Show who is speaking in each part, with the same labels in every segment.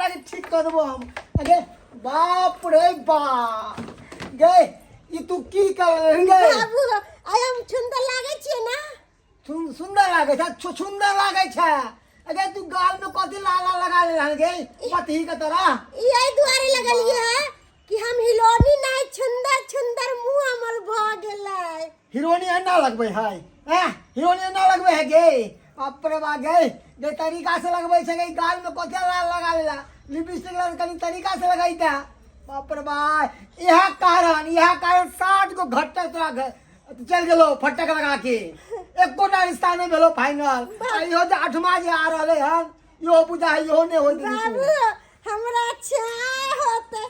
Speaker 1: के ठीक कर देबो हम अरे बाप रे बाप गे ई तू की कर गे
Speaker 2: बाबू आय हम सुंदर लागे छिए ना
Speaker 1: सुंदर लागे छ सुंदर लागे छ अरे तू गाल में कथी लाला लगा ले रहन गे पति के तरह
Speaker 2: यही दुआरे लगलिए है कि हम हिलोनी नहीं सुंदर सुंदर मुंह हमर भ गेलै
Speaker 1: हीरोइन ना लगबे है हीरोइन ना लगबे है गे बाप रे बा गे जे तरीका से लगबे छै गे गाल में कथी लाला लगा लेला लिपस्टिक लगा कनी तरीका से लगाईता बाप रे बा यह कारण 60 को घट्टा तोरा चल गेलो फटक लगा के एकोटा रिश्ता नहीं भेलो फाइनल इहो जे 8वां जे आ रहले हन इहो बुझा इहो ने होई
Speaker 2: बाबू हमरा छाय होते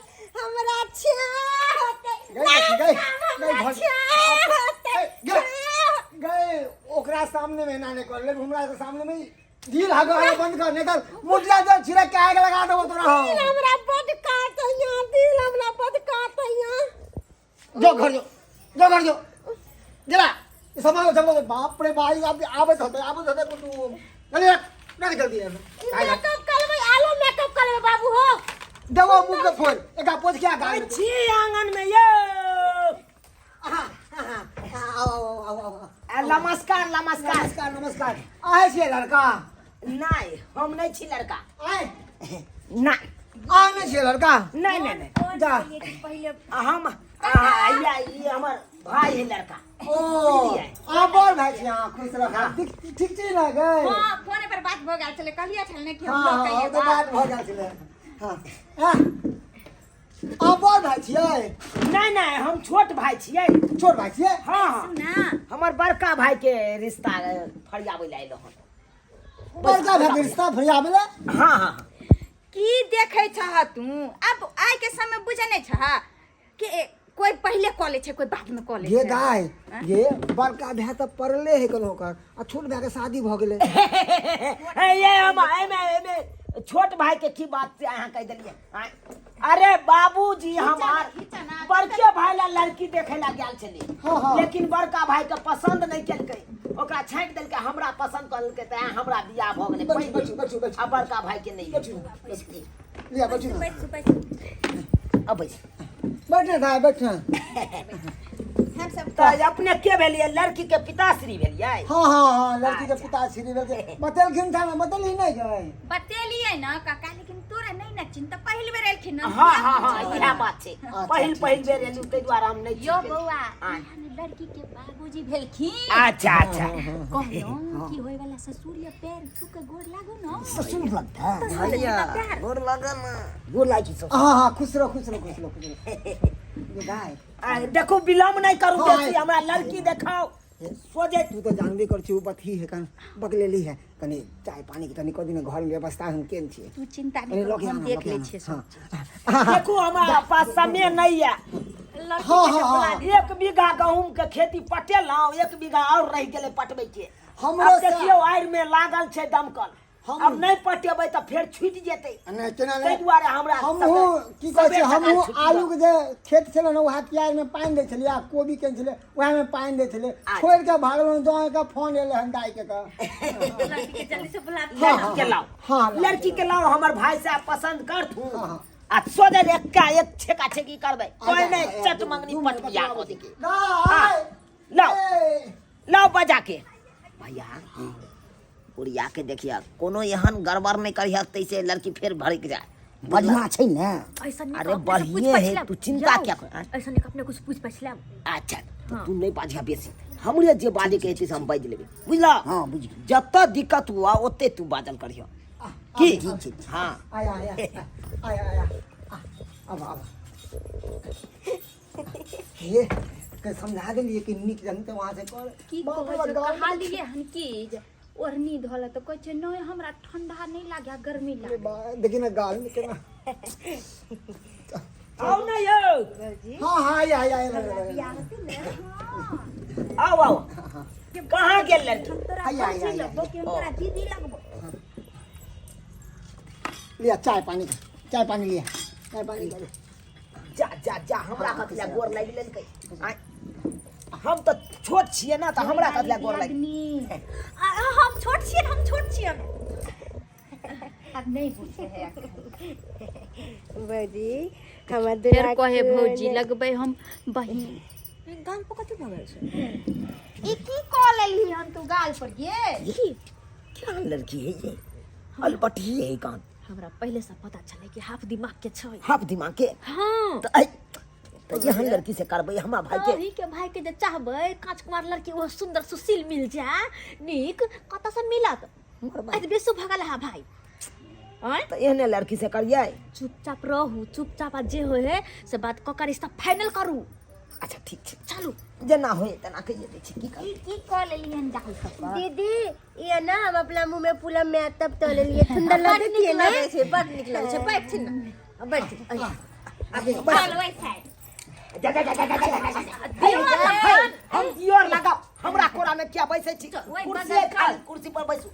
Speaker 1: गए ओकरा सामने में ना ने कर ले हमरा के सामने में दिल हगा बंद कर निकल मुटिया जो छिड़क के आग लगा देबो तोरा
Speaker 2: हमरा बड काटैया दिल हमरा बड काटैया
Speaker 1: जो घर जो जरा समाओ बाप रे भाई आबत होते तू चले ना जल्दी
Speaker 2: मेकअप करबे आलो मेकअप करबे बाबू हो
Speaker 1: देवो मुंह के फोन एका पोछ के गाल
Speaker 3: छी आंगन में यो
Speaker 1: आओ नमस्कार आए छे लड़का
Speaker 3: नहीं हम नहीं छी लड़का
Speaker 1: आए
Speaker 3: नहीं
Speaker 1: आने छे लड़का
Speaker 3: नहीं
Speaker 1: जा
Speaker 2: पहले
Speaker 3: हम ये हमर भाई है लड़का
Speaker 1: ओ आबर भाई छी खुश रहा ठीक छी ना गए
Speaker 4: हां फोन पर बात भ गेल छले कहलिया छले कि हम
Speaker 1: हां
Speaker 4: लोग कहिए
Speaker 1: तो बात भ गेल छले हां आबर भाई छी
Speaker 3: नहीं हम छोट भाई छियै
Speaker 1: छोट भाई छी
Speaker 3: हां
Speaker 4: ना
Speaker 3: हमर बड़का भाई के रिश्ता फरियाबे ले आइलो हन
Speaker 1: बड़का भाई के रिश्ता फरियाबे
Speaker 3: हां
Speaker 4: की देखे छह तू अब आइ के समय बुझे नहीं छह कि कोई पहले कॉल छै कोई बाद में कॉल
Speaker 1: ये गाय ये बड़का भाई तो पढ़ले है कनो कर आ छोट भाई के शादी भ गेले
Speaker 3: ये हम में छोट भाई के की बात से अहाँ कह देलिए अरे बाबूजी हमार बड़के भाई ला लड़की देखे ला गेल छले लेकिन बड़का भाई के पसंद नहीं केलकै ओकरा छांट देलकै हमरा पसंद करलकै त हमरा बियाह भ गेलै
Speaker 1: बच्चू
Speaker 3: आ बड़का भाई के नहीं
Speaker 1: लिया बच्चू
Speaker 3: अब
Speaker 1: बैठे था बैठे
Speaker 4: हम सब
Speaker 3: तो अपने के भेलिए लड़की के पिताश्री भेलिए
Speaker 1: हां लड़की के पिता श्री भेल के बतेलखिन था बतेल ही नहीं गए
Speaker 4: बतेलिए ना काका लेकिन तोरा नहीं न चिंता पहली बेर एलखिन ना
Speaker 3: हां यह बात छै पहिल बेर एलु तै द्वारा हम नहीं
Speaker 4: यो बौआ लड़की के बाबूजी भेलखिन
Speaker 3: अच्छा
Speaker 4: कहलो की होय वाला ससुर या पैर छू के गोड़ लागो ना
Speaker 1: ससुर लगता है
Speaker 3: गोर लगा ना गोर लागी सब
Speaker 1: हां खुश रहो ये गाय
Speaker 3: देखो विलम्ब नहीं करू बेसी हमरा लड़की देखाओ
Speaker 1: सोजे तू तो जानबे कर छी बथी है कन बकलेली है कनी चाय पानी के तनी कदिन घर में व्यवस्था हम केन छी
Speaker 4: तू चिंता नहीं कर हम देख ले छिए सब
Speaker 3: देखो हमारा पास समय नहीं है
Speaker 1: हां
Speaker 3: 1 बीघा गहूम के खेती पटेलौ 1 बीघा और रह गेले पटबै के
Speaker 1: हमरो
Speaker 3: देखियो आइर में लागल छै दमकल अब नहीं पटेबै त फेर छूट जेतै
Speaker 1: नहीं केना
Speaker 3: तै दुआरे हमरा
Speaker 1: हमहु की कहै छै हमहु आलू के जे खेत छले न वहा प्याज में पानी दै छलिया कोबी के छले वहा में पानी दै छले छोड़ के भागलो जय के फोन एले हन दाई के
Speaker 4: लड़की के जल्दी से बुला
Speaker 3: लड़की के लाओ
Speaker 1: हां
Speaker 3: लड़की के लाओ हमर भाई से पसंद कर थू आ सोदे एक छेका छेकी करबै कोई नहीं चट मंगनी पट बिया को देके लाओ बजा के भैया बुढ़िया के देखिए कोनो एहन गड़बड़ नहीं करिया तैसे लड़की फिर भड़क जाए
Speaker 1: बढ़िया छै ने
Speaker 3: अरे बढ़िए है तू चिंता क्या कर
Speaker 4: ऐसा नहीं अपने कुछ पूछ पछला
Speaker 3: अच्छा तू नहीं बाजिया बेसी हमरे जे बाजे के हेतै से हम बाज लेबे बुझला
Speaker 1: हां बुझ
Speaker 3: जत्ता दिक्कत हुआ ओते तू बाजल करियो की हां
Speaker 1: आया अब ये के समझा देलिए कि निक जनते वहां से कर
Speaker 4: की कहा लिए हन की ओढ़नी धोला तो कहै छै नहीं हमरा ठंडा नहीं लागे गर्मी लागे
Speaker 1: देखिन गाल में केना
Speaker 3: आओ ना यो
Speaker 1: हां आया
Speaker 3: आओ कहां गेल लड़की
Speaker 4: आया लगबो के हमरा दीदी लगबो
Speaker 1: लिया चाय पानी लिया
Speaker 3: जा हमरा कतला गोर लागि लेलकै हम तो छोट छिए ना तो हमरा कतला गोर लागि
Speaker 4: हम छोट छिए अब नहीं पूछे है
Speaker 2: बजी हमर
Speaker 4: फिर
Speaker 2: दुल्हा
Speaker 4: कहे
Speaker 2: के
Speaker 4: भौजी
Speaker 2: ने-
Speaker 4: लगबै हम बहिन
Speaker 3: गाल पर कथी भगल छै
Speaker 4: ई की कॉल लेली हम तू गाल पर ये
Speaker 3: ये क्या लड़की है ये अलबटी है कान
Speaker 4: हमरा पहले से पता चले कि हाफ दिमाग के छै
Speaker 3: हाफ दिमाग के
Speaker 4: हां
Speaker 3: तो आई तो एहन लड़की से करबै हमरा भाई के
Speaker 4: अही के भाई के जे चाहबै कांच कुमार लड़की वो सुंदर सुशील मिल जा नीक कत से मिलत आज बेसु भगल हा भाई हैं
Speaker 3: तो एहने लड़की से करिए
Speaker 4: चुपचाप रहू चुपचाप आ जे होय है से बात क कर रिश्ता फाइनल करू
Speaker 3: अच्छा ठीक छै
Speaker 4: चलू
Speaker 3: जेना होय तना कहिए दै छी की कर
Speaker 4: की कॉल लेली हन गाल पर
Speaker 2: दीदी ये ना हम अपना मुंह में पूरा मैं तब तो ले लिए सुंदर लगती है ना
Speaker 4: बड़ निक लगे छै बैठ छी ना बैठ
Speaker 3: अबे
Speaker 4: चल वही साइड
Speaker 3: जा हम दियोर लगाओ हमरा कोरा में क्या बैसे छी
Speaker 4: वही
Speaker 3: कुर्सी
Speaker 4: बगल
Speaker 3: खाली कुर्सी पर बैसू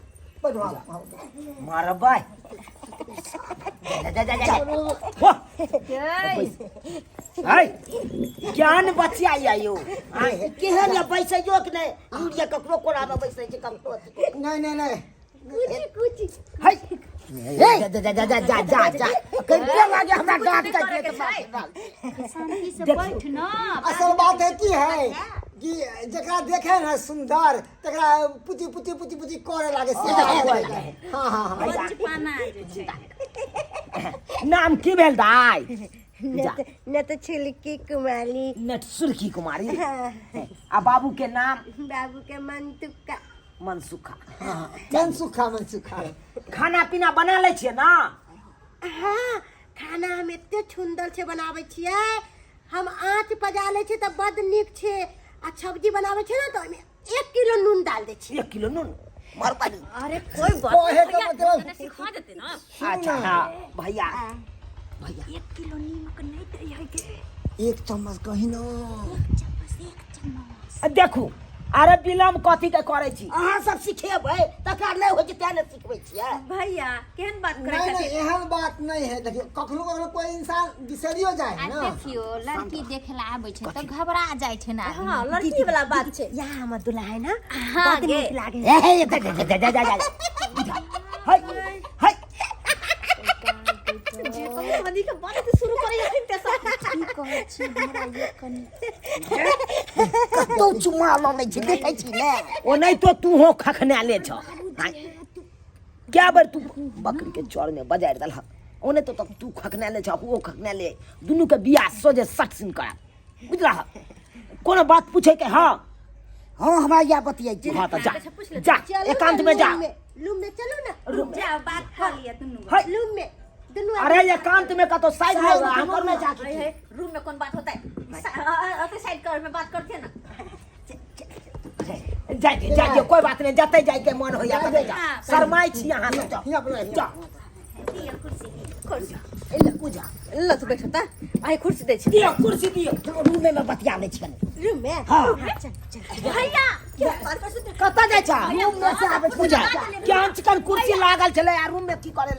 Speaker 3: मारबै जा हो हाय ज्ञान बचिया आयो हाय केहन या बैसे जो कि नहीं यूरिया ककरो कोरा में बैसे छै ककरो
Speaker 1: नहीं नहीं नहीं
Speaker 2: कुछ
Speaker 3: हाय जा कैसे लागे हमरा गांठ काट ले तो
Speaker 4: शांति से बैठ ना
Speaker 1: असल बात है की है कि जकरा देखे ना सुंदर तकरा पुची पुची पुची पुची करे लागे से हाँ हाँ हाँ
Speaker 4: बचपना
Speaker 3: नाम की भेल दाई
Speaker 2: न तो छिलकी कुमारी
Speaker 3: नट सुर्खी कुमारी आ बाबू के नाम
Speaker 2: बाबू के मंतुका
Speaker 3: मनसुखा
Speaker 1: मन सुखा
Speaker 3: खाना पीना बना ले छियै ना
Speaker 2: हाँ खाना हम एते सुंदर से बनावे छियै हम आँच पजा ले छियै त बड नीक छै आ सब्जी बनावे छियै ना तो ओमे 1 किलो नून डाल दे छियै
Speaker 3: 1 किलो नून मार पानी
Speaker 4: अरे कोई बात
Speaker 1: कोहे का मतलब
Speaker 4: सिखा देते ना
Speaker 3: अच्छा हाँ भैया
Speaker 4: 1 किलो नीमक नहीं दे है के
Speaker 1: एक चम्मच कहीं ना
Speaker 3: देखू अरे बिलम कथी के करे छी अहाँ सब सिखेबै तकरा नहीं होइ छै तें ने सिखबै छियै
Speaker 4: भैया केहन बात करे
Speaker 1: नहीं नहीं
Speaker 4: खातिर
Speaker 1: एहन बात नहीं है देखियो कखनो कखनो कोई इंसान बिसरियो जाए है ना
Speaker 5: देखियो लड़की देखे ला आबै छै त घबरा जाइ छै ना
Speaker 2: हाँ लड़की वाला बात छै
Speaker 3: यहाँ हमर दुल्हा है ना
Speaker 4: हाँ
Speaker 3: बड
Speaker 4: गे
Speaker 3: नीक लागे जा हाय हाय
Speaker 4: शादी के बात शुरू करे ते सब
Speaker 5: की कहै छी हमरा ये कनी
Speaker 3: तो चुमा लानै छी देखै छी ने ओ नहीं तो तू हो खखने ले छ क्या बार तू बकरी के चौर में बजाय दलह ओने तो तू खखने ले छ वो खखने ले दुनू के बियाह सोजे सट सिन करा बुझला कोनो बात पूछे के हां हां हमरा या बतियाई छी हां तो जा एकांत में जा
Speaker 2: रूम में चलो ना
Speaker 4: जा बात कर लिया तुम
Speaker 3: हाय
Speaker 2: रूम में दोनों
Speaker 3: अरे एकांत में का तो साइड में हमर में जाके
Speaker 4: रूम में कौन बात होता है अपने साइड कर में बात करते हैं ना
Speaker 3: जाइए कोई बात नहीं जाते जाए के मन हो या जा शर्माई छी यहां से जा
Speaker 1: यहाँ पर
Speaker 3: जा
Speaker 4: ये कुर्सी कुर्सी
Speaker 3: एला पूजा
Speaker 4: ल तू बैठता आई कुर्सी दे छी
Speaker 3: दियो कुर्सी दियो रूम में बतिया ले छी
Speaker 2: रूम में
Speaker 3: हां
Speaker 4: भैया क्या बात कर सकते
Speaker 3: कत जाय छ रूम में से आबे पूजा क्या चिकन कुर्सी लागल छले आ रूम में की करे